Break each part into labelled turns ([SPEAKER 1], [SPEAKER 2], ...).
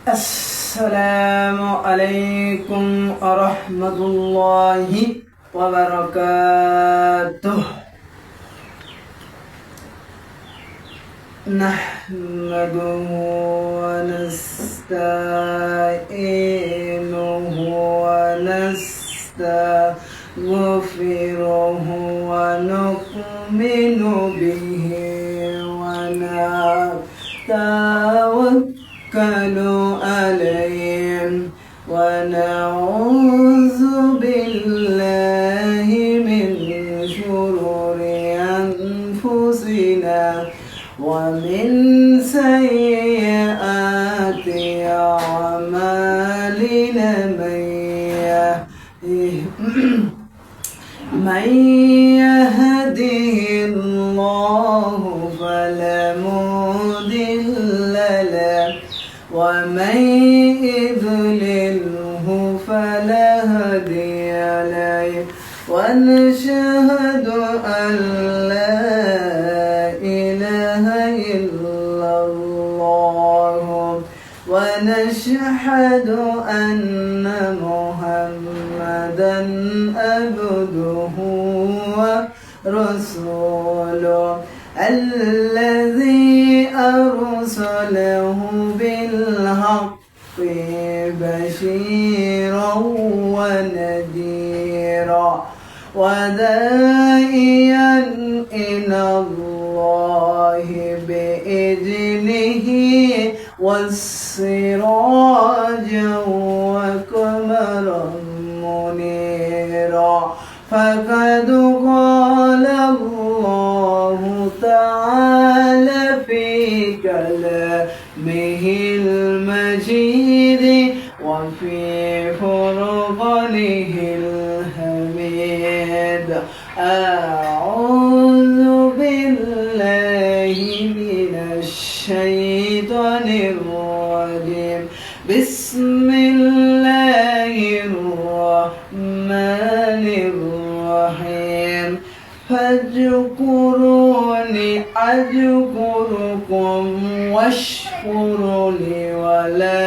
[SPEAKER 1] السلام عليكم ورحمة الله وبركاته. نحمده ونستعينه ونستغفره ونؤمن به ونتوكل عليه ونعوذ بالله من شرور أنفسنا ومن سيئات أعمالنا من يهده الله فلا مضل له ومن يضلله فلا هادي له ونشهد أن لا إله إلا الله ونشهد أن محمدا عبده ورسوله الذي أرسله بالحق بشيرا ونذيرا وداعيا إلى الله بإذنه والسراجا وقمرا منيرا فقد قال الله تعالى في كلامه المجيد وفي فرقانه الحميد. أعوذ بالله من الشيطان الرجيم. بسم الله الرحمن الرحيم. فاذكروني أذكركم واشكروا لي ولا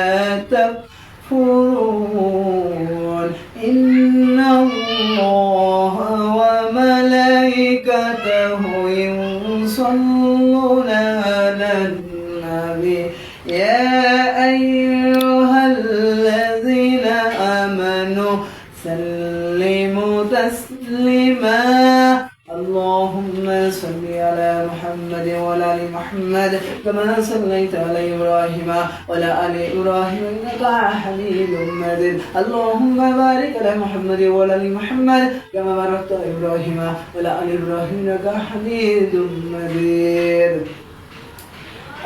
[SPEAKER 1] تكفرون. إن الله وملائكته يصلون على النبي يا أيها الذين آمنوا سلموا تسليما. اللهم صل على محمد وعلى آل محمد كما صليت على إبراهيم وعلى آل إبراهيم إنك حميد مجيد. اللهم بارك على محمد وعلى آل محمد كما باركت على إبراهيم وعلى آل إبراهيم إنك حميد مجيد.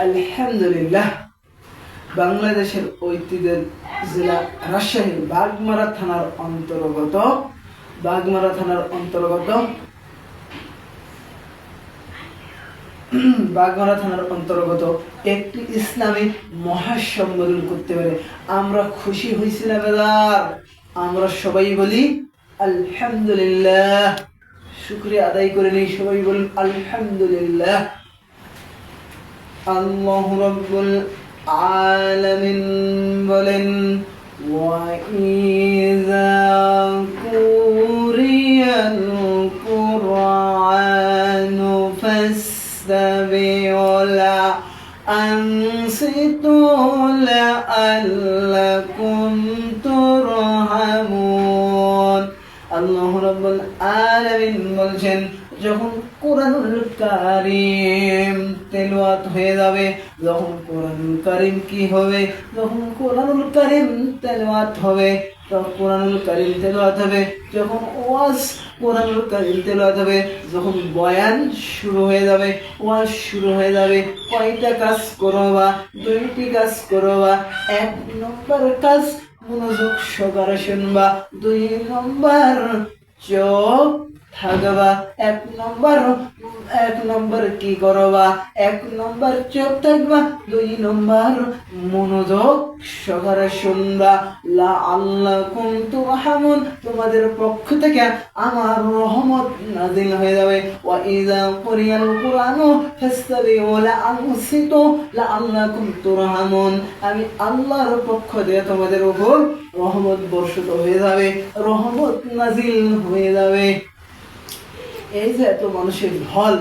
[SPEAKER 1] আলহামদুলিল্লাহ, বাংলাদেশের ঐতিহ্য জেলা রাজশাহীর বাগমারা থানার অন্তর্গত একটি ইসলামী মহাসম্মেলন করতে পারে আমরা খুশি হয়েছি না বেদার? আমরা সবাই বলি আলহামদুলিল্লাহ, শুকরিয়া আদায় করে নিই, সবাই বলুন আলহামদুলিল্লাহ। আল্লাহ রাব্বুল আলামিন বলেন ওয়াইযা কুরিয়াল কুরআনু ফাসতাবিউ লা আনসিতু লাআল্লাকুম তুরহামুন। আল্লাহ রাব্বুল আলামিন বলছেন, যখন কোরআনুল কারীম তেলাওয়াত হয়ে যাবে, যখন কোরআনুল কারীম কি হবে? যখন কোরআনুল কারীম তেলাওয়াত হবে, তখন কোরআনুল কারীম তেলাওয়াত হবে, যখন ওয়াজ কোরআনুল কারীম তেলাওয়াত হবে, যখন বয়ান শুরু হয়ে যাবে, ওয়াজ শুরু হয়ে যাবে, কয়টা কাজ করবা? দুইটি কাজ করবা। এক নম্বর কাজ মনোযোগ সহকারে শুনবা, দুই নম্বর চোখ থাকবা, 1 নম্বর কি করবা, 1 নম্বর চুপ থাকবা, 2 নম্বর মনোযোগ সহকারে শুনবা। লাআল্লাকুম তুরহামুন, তোমাদের পক্ষ থেকে আমার রহমত নাযিল হয়ে যাবে। ওয়া ইযা কুরিয়াল কুরআনু ফাসতাবিউ ওয়া আনসিতু লাআল্লাকুম তুরহামুন, আমি আল্লাহর পক্ষ থেকে তোমাদের উপর রহমত বর্ষিত হয়ে যাবে, রহমত নাযিল হয়ে যাবে। এই যে এত মানুষের ঢল,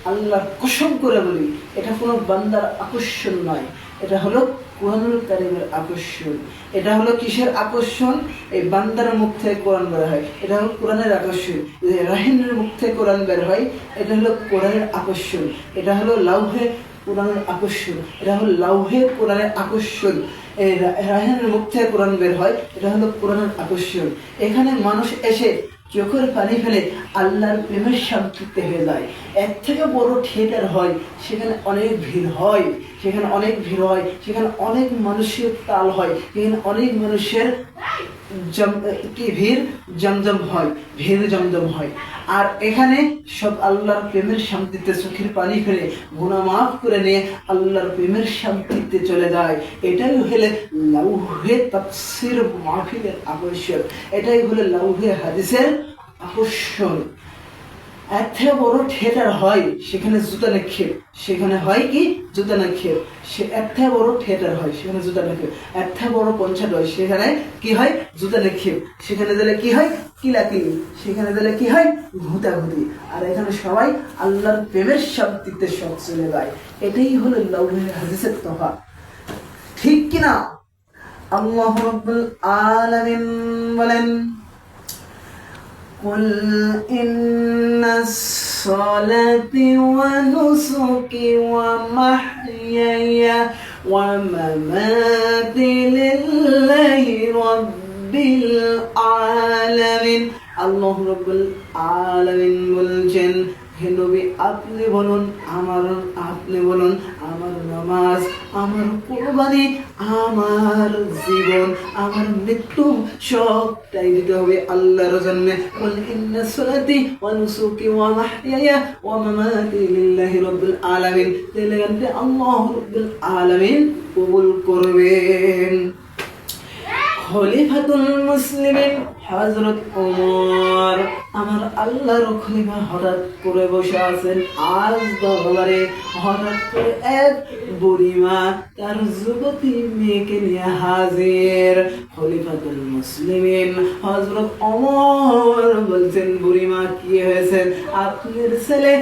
[SPEAKER 1] আল্লাহর কসম করে বলি, এটা কোনো বান্দার আকর্ষণ নয়, এটা হলো কোরআনুল কারীমের আকর্ষণ। এটা হলো কিসের আকর্ষণ? এই বান্দার মুখ থেকে কোরআন বের হয়, এটা হলো কোরআনের আকর্ষণ। রাহিমের মুখ থেকে কোরআন বের হয়, এটা হলো কোরআনের আকর্ষণ। এটা হলো লাউহে কোরআনের আকর্ষণ, এটা হলো লাউহে কোরআনের আকর্ষণ। এই রাহিমের মুখ থেকে কোরআন বের হয়, এটা হলো কোরআনের আকর্ষণ। এখানে মানুষ এসে চোখের পানি ফেলে আল্লাহর প্রেমের সম্পৃক্ত হয়ে যায়। এর থেকে বড় থিয়েটার হয়, সেখানে অনেক ভিড় হয়, সেখানে অনেক ভিড় হয়, সেখানে অনেক মানুষের তাল হয়, সেখানে অনেক মানুষের ভিড় জমজম হয়, ভিড় জমজম হয়। আর এখানে সব আল্লাহর প্রেমের শান্তিতে চোখের পানি ফেলে গুনাহ মাফ করে নিয়ে আল্লাহর প্রেমের শান্তিতে চলে যায়। এটাই হলে লাউহে তাফসীর মাহফিলের আকর্ষণ, এটাই হলো লাউহে হাদিসের আকর্ষণ। এর থেকে বড় থিয়েটার হয়, সেখানে জুতা নিক্ষেপ, সেখানে হয় কি জুতা নিক্ষেপ, সে এর থেকে বড় থিয়েটার হয়, সেখানে জুতা নিক্ষেপ। এর থেকে বড় কনসার্ট হয়, সেখানে কি হয় জুতা নিক্ষেপ, সেখানে দিলে কি হয় কিলাকিলি, সেখানে দিলে কি হয় ঘুতাঘুতি। আর এখানে সবাই আল্লাহর প্রেমের শান্তিতে সব চলে যায়। এটাই হলো লাউহে হাদিসের তফাৎ, ঠিক কিনা? আল্লাহ রাব্বুল আলামিন বলেন, قل إن الصلاة ونسكي ومحياي ومماتي لله رب العالمين। আল্লাহ রাব্বুল আলামিন বলছেন, হে নবী আপনি বলুন, আপনি বলুন, আমার নামাজ, আমার কুরবানি, আমার জীবন, আমার মৃত্যু সবটাই দিতে হবে আল্লাহর জন্য। বল ইন্না সলাতি ওয়া নুসুকি ওয়া মাহইয়ায়া ওয়া মামাতি লিল্লাহি রাব্বিল আলামিন। তাহলে আল্লাহ রাব্বুল আলামিন কবুল করবেন। খলিফাতুল মুসলিমিন হযরত ওমর, আমার আল্লাহর খলিফা, হঠাৎ করে বসে আছেন আজ দরবারে। হঠাৎ করে এক বুড়িমা তার যুবতী মেয়েকে নিয়ে হাজির। খলিফাতুল মুসলিমিন হযরত ওমর বলছেন, বুড়িমা কি হয়েছে? আপনার ছেলে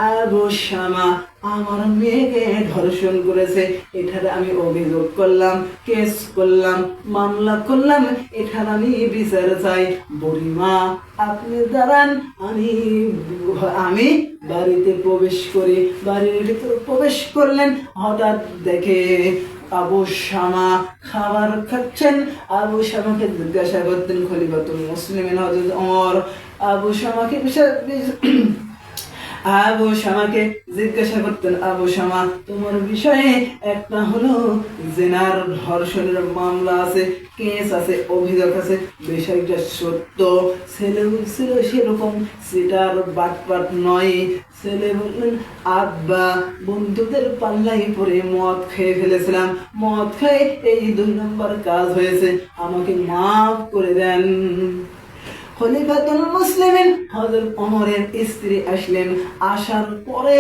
[SPEAKER 1] আবু শামা আমার মেয়েকে ধর্ষণ করেছে, এটার আমি অভিযোগ করলাম, কেস করলাম, মামলা করলাম, এটার আমি বিচার চাই। বুড়িমা আপনি দাঁড়ান, আমি বাড়িতে প্রবেশ করি। বাড়ির ভিতরে প্রবেশ করলেন, হঠাৎ দেখে আবু শামা খাবার খাচ্ছেন। আবু শামাকে জিজ্ঞাসা করতেন খলিফাতুল মুসলিমিন হযরত ওমর, আবু শামাকে জিজ্ঞাসা করতেন, আবু শামা তোমার বিষয়ে একটা হলো জিনার ধর্ষণের মামলা আছে, কেস আছে, অভিযোগ আছে, বিষয়টা সত্য। ছেলে ছিল সেরকম সিটার বাটপাট নয়। ছেলে বললেন, আব্বা বন্ধুদের পাল্লাই পরে মদ খেয়ে ফেলেছিলাম, মদ খেয়ে এই 2 নম্বর কাজ হয়েছে, আমাকে মাফ করে দেন। খলিফাতুল মুসলিমিন হযরত ওমরের স্ত্রী আসলেন। আসার পরে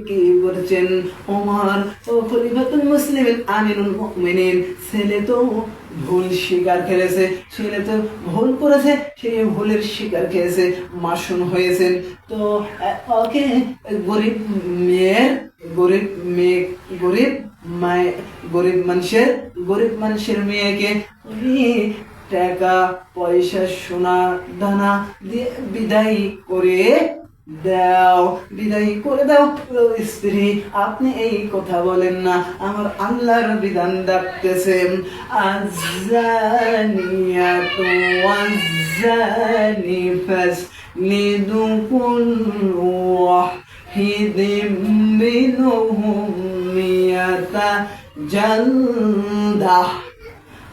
[SPEAKER 1] কি বলছেন ওমর, ও খলিফাতুল মুসলিমিন আমিরুল মুমিনিন, ছেলে তো ভুল স্বীকার করেছে, ছেলে তো ভুল করেছে, সে ভুলের স্বীকার খেয়েছে, মাসুম হয়েছেন। তো ওকে গরিব মানুষের মেয়েকে টাকা পয়সা সোনা দানা দিয়ে বিদায় করে দাও। স্ত্রী আপনি এই কথা বলেন না, আমার আল্লাহর বিধান ডাকতেছেন, আযানিয়াতু ওয়াজ্জানি ফাসলিদু কুল্লু ওয়াহিদিম মিনহুম মিয়াতা জালদাহ।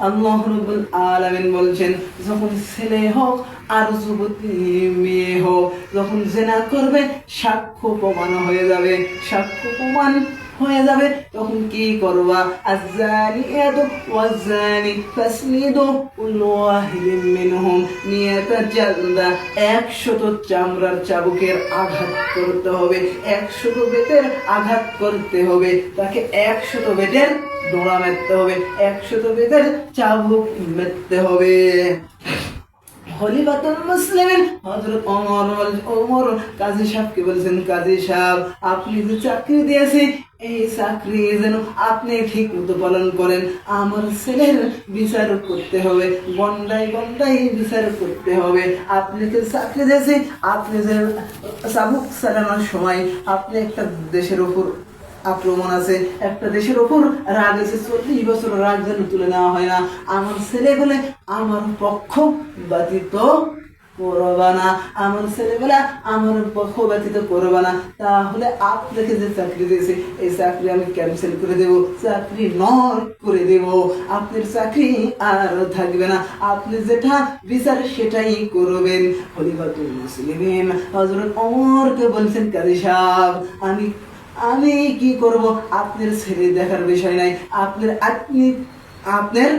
[SPEAKER 1] আল্লাহ রাব্বুল আলামিন বলছেন, যখন ছেলে হোক আর যুবতী মেয়ে হোক, যখন জেনা করবে সাক্ষ্য প্রমাণ হয়ে যাবে, সাক্ষ্য প্রমাণ হয়ে যাবে, তখন কি করবা? আয-যানিয়াতু ওয়াজ-যানি ফাসলিদু কুল্লু ওয়াহিদিন মিনহুম মিয়াতা জালদা, 100 চামড়ার চাবুকের আঘাত করতে হবে, 100 বেতের আঘাত করতে হবে, তাকে 100 বেতের ডোরা মারতে হবে, 100 বেতের চাবুক মারতে হবে। খলিফাতুল মুসলিমিন হযরত ওমর কাজী সাহেবকে বলছেন, কাজী সাহেব, আপনি যে চাকরি দিয়েছি, এই চাকরি যেন আপনি ঠিক মতো পালন করেন। আমার ছেলের বিচার করতে হবে, গন্ডায় গন্ডায় বিচার করতে হবে। আপনি যে চাকরি দিয়েছি, আপনি যে চাবুক চালানোর সময় আপনি একটা দেশের উপর আক্রমণ আছে, একটা দেশের ওপর রাগ আছে, 40 বছর রাগ যেন তুলে নেওয়া হয় না। আমার ছেলে বলে আমার পক্ষ ব্যতীত করবা না, আমার ছেলেবেলা আমার পক্ষ ব্যতীত করবা না, তাহলে আপনাকে যে চাকরি দিয়েছে এই চাকরি আমি ক্যান্সেল করে দেব, চাকরি নট করে দেব, আপনার চাকরি আর থাকবে না, আপনি যেটা বিচার সেটাই করবেন। খলিফাতুল মুসলিমিন হযরত ওমরকে বলছেন, কাজী সাহেব, আমি কি করব? আপনার ছেলে দেখার বিষয় নাই, আপনার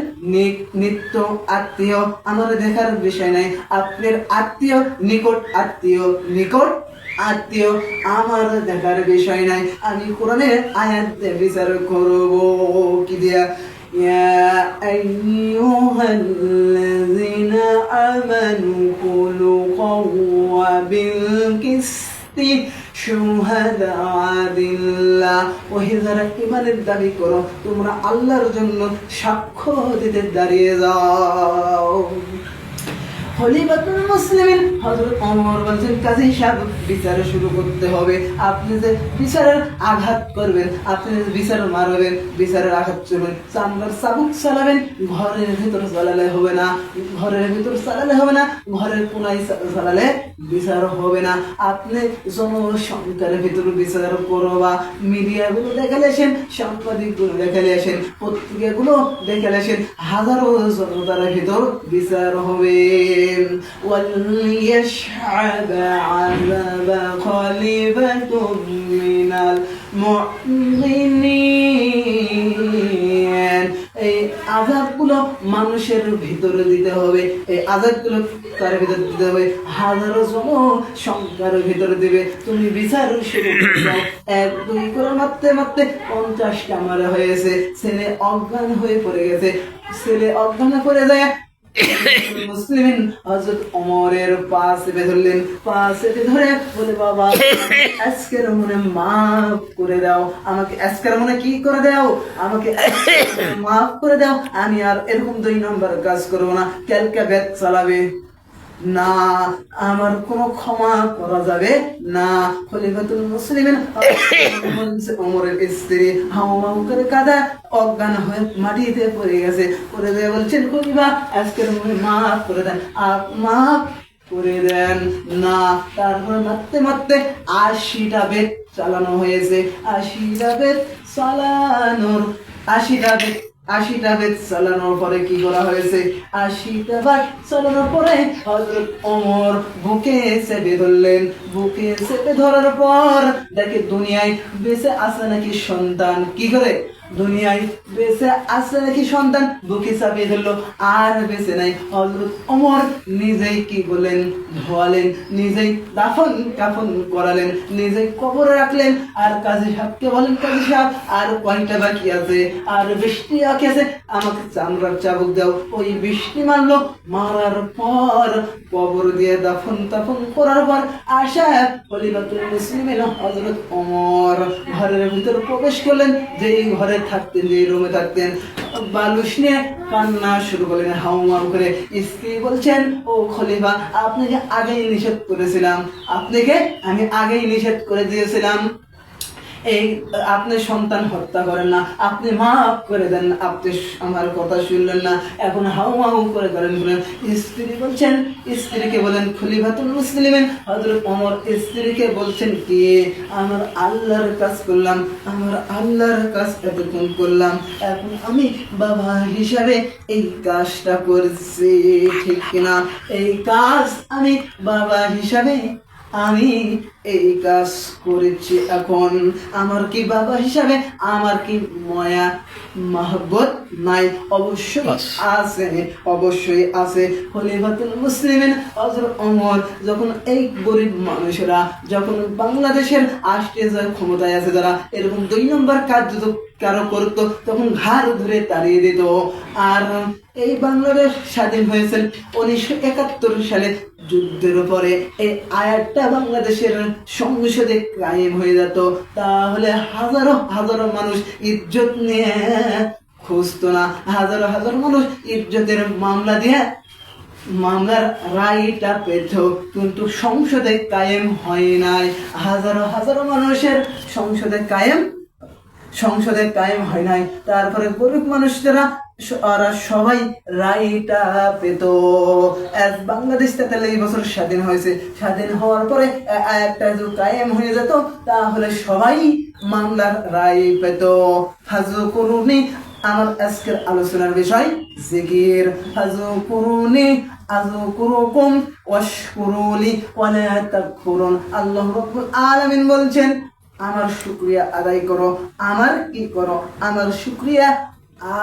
[SPEAKER 1] নিত্য আত্মীয় আমার দেখার বিষয় নাই, আপনার আত্মীয় নিকট আত্মীয় আমার দেখার বিষয় নাই। আমি কোরআনের আয়াত দিয়ে বিচার করব, কি দিয়া? ইয়া আইয়ুহাল্লাযীনা আমানু কুলু ক্বাওয়া বিল কিসতি ওহে যারা ঈমানের দাবি করো, তোমরা আল্লাহর জন্য সাক্ষ্য দিতে দাঁড়িয়ে যাও। খলিফাতুল মুসলিমিন হযরত ওমর বলছেন, কাজী সাহেব, বিচার শুরু করতে হবে। আপনি যে বিচারের আঘাত করবেন, আপনি যে বিচার মারবেন, বিচারের আঘাত করবেন, চামড়ার চাবুক চালাবেন, ঘরের ভিতর চালালে হবে না, ঘরের ভিতর চালালে হবে না, ঘরের কোনায় চালালে বিচার হবে না। আপনি জনসংখ্যার ভিতর বিচার করবা, মিডিয়াগুলো দেখালে আসেন, সাংবাদিকগুলো দেখালে আসেন, পত্রিকাগুলো দেখালে আসেন, হাজারো জনতার ভিতর বিচার হবে। وليشهد عذاب خليفة من المؤمنين, এই আযাবগুলো মানুষের ভিতরে দিতে হবে, এই আযাবগুলো কার ভিতরে দিতে হবে? হাজারো জনসংখ্যার ভিতরে দিবে। তুমি বিচার শুরু করো, 1-2 করে মারতে মারতে 50টা মারা হয়েছে, ছেলে অজ্ঞান হয়ে পড়ে গেছে, ছেলে অজ্ঞান করে যায়। মুসলিমিন হযরত ওমরের পা চেপে ধরলেন, পা চেপে ধরে বলে, বাবা আজকের মনে মাফ করে দাও, আমাকে আজকের মনে কি করে দাও, আমাকে মাফ করে দাও, আমি আর এরকম 2 নম্বর কাজ করবো না। কালকে বেত চালাবে না, আমার কোনো ক্ষমা করা যাবে না। খলিফাতুল মুসলিমিন ওমরের স্ত্রী হাউমাউ করে কাঁদা অজ্ঞান হয়ে মাটিতে পড়ে গেছে, পড়ে দিয়ে বলছেন, খলিফা আজকের মনে মাফ করে দেন, মাফ করে দেন না। তারপর মারতে মারতে 80টা বেত চালানো হয়েছে, 80টা বেত চালানোর পরে কি করা হয়েছে? 80টা বার চালানোর পরে হযরত ওমর বুকে চেপে ধরলেন, বুকে চেপে ধরার পর দেখে দুনিয়ায় বেঁচে আছে নাকি সন্তান, কি করে দুনিয়ায় বেঁচে আছে নাকি সন্তান, বুকে চাপিয়ে ধরলো, আর বেঁচে নাই। হযরত ওমর নিজেই কি বলেন, ধোয়ালেন, নিজেই দাফন কাফন করালেন, নিজেই কবরে রাখলেন। আর কাজী সাহেবকে বলেন, কাজী সাহেব আর কয়টা বাকি আছে, আর 20টি বাকি আছে, আমাকে চামড়ার চাবুক দাও। ওই 20টি মারলো, মারার পর কবর দিয়ে দাফন তাফন করার পর আশা খলিফাতুল মুসলিমিন হযরত ওমর ঘরের ভিতর প্রবেশ করলেন। যেই ঘরে থাকতেন, যে রুমে থাকতেন, বালুস নিয়ে কান্না শুরু করলেন হাউমাউ করে। স্ত্রী বলছেন, ও খলিফা, আপনাকে আগেই নিষেধ করেছিলাম, আপনাকে আমি আগেই নিষেধ করে দিয়েছিলাম, এই আপনি সন্তান হত্যা করেন না, আপনি মাফ করে দেন, আপনি আমার কথা শুনলেন না, এখন হাউ মাউ করে করেন বলেন। স্ত্রী বলছেন, স্ত্রীকে বলেন খলিফাতুল মুসলিমিন হযরত ওমর স্ত্রীকে বলছেন কি, আমার আল্লাহর কাজ করলাম, আমার আল্লাহর কাজ এতক্ষণ করলাম, এখন আমি বাবা হিসাবে এই কাজটা করছি, ঠিক কিনা? এই কাজ আমি বাবা হিসাবে আমি এই কাজ করেছি, এখন আমার কি বাবা হিসাবে আমার কি মায়া মহব্বত নাই? অবশ্যই আছে, অবশ্যই আছে। খলিফাতুল মুসলিমিন হযরত ওমর যখন এই গরিব মানুষেরা যখন বাংলাদেশের রাষ্ট্রীয় ক্ষমতায় আছে, যারা এরকম 2 নম্বর কাজ যদি কারো করতো তখন ঘাড় ধরে তাড়িয়ে দিত। আর এই বাংলাদেশ স্বাধীন হয়েছে 1971 সালে, যুদ্ধের পরে এই আয়াতটা বাংলাদেশের সংসদে কায়েম হয়ে যেত, তাহলে হাজারো হাজারো মানুষ ইজ্জত নিয়ে খুঁজতো না, হাজারো হাজারো মানুষ ইজ্জতের মামলা দিয়ে মামলার রায়টা পেত, কিন্তু সংসদে কায়েম হয় নাই। হাজারো হাজারো মানুষের সংসদে কায়েম হয় নাই। তারপরে গরিব মানুষরা ওরা সবাই রায়টা পেত। বাংলাদেশ 43 বছর স্বাধীন হয়েছে, স্বাধীন হওয়ার পরে একটা যদি কায়েম হয়ে যেত তাহলে সবাই মামলার রায় পেত। হাজু করুনি আমার আজকের আলোচনার বিষয় জিকির। হাজু করুনি আযকুরুকুম ওয়াশকুরুলি ওয়ালা তাকফুরুন। আল্লাহ রাব্বুল আলামিন বলছেন, আমার শুকরিয়া আদায় করো। আমার কি করো? আমার শুকরিয়া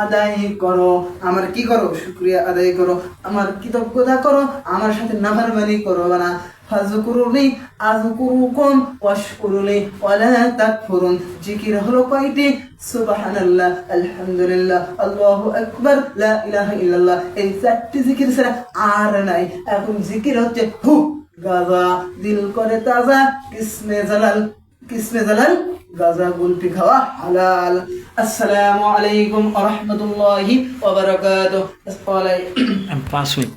[SPEAKER 1] আদায় করো। আমার কি করো? শুকরিয়া আদায় করো, আমার কৃতজ্ঞতা করো, আমার সাথে নাফরমানি করো না। ফাযকুরুনি আযকুরুকুম ওয়াশকুরুলি ওয়ালা তাকফুরুন। জিকির হলো কয়টি? সুবহানাল্লাহ, আলহামদুলিল্লাহ, আল্লাহু আকবার, লা ইলাহা ইল্লাল্লাহ। এই 4টি জিকির ছাড়া আর নাই। এখন জিকির হচ্ছে হু গাজা, দিল করে তাজা, কিসমে জালাল গাজা গুলফি খাওয়া হালাল। আসসালামু আলাইকুম ওয়া রাহমাতুল্লাহি ওয়া বারাকাতুহু।
[SPEAKER 2] 5 মিনিট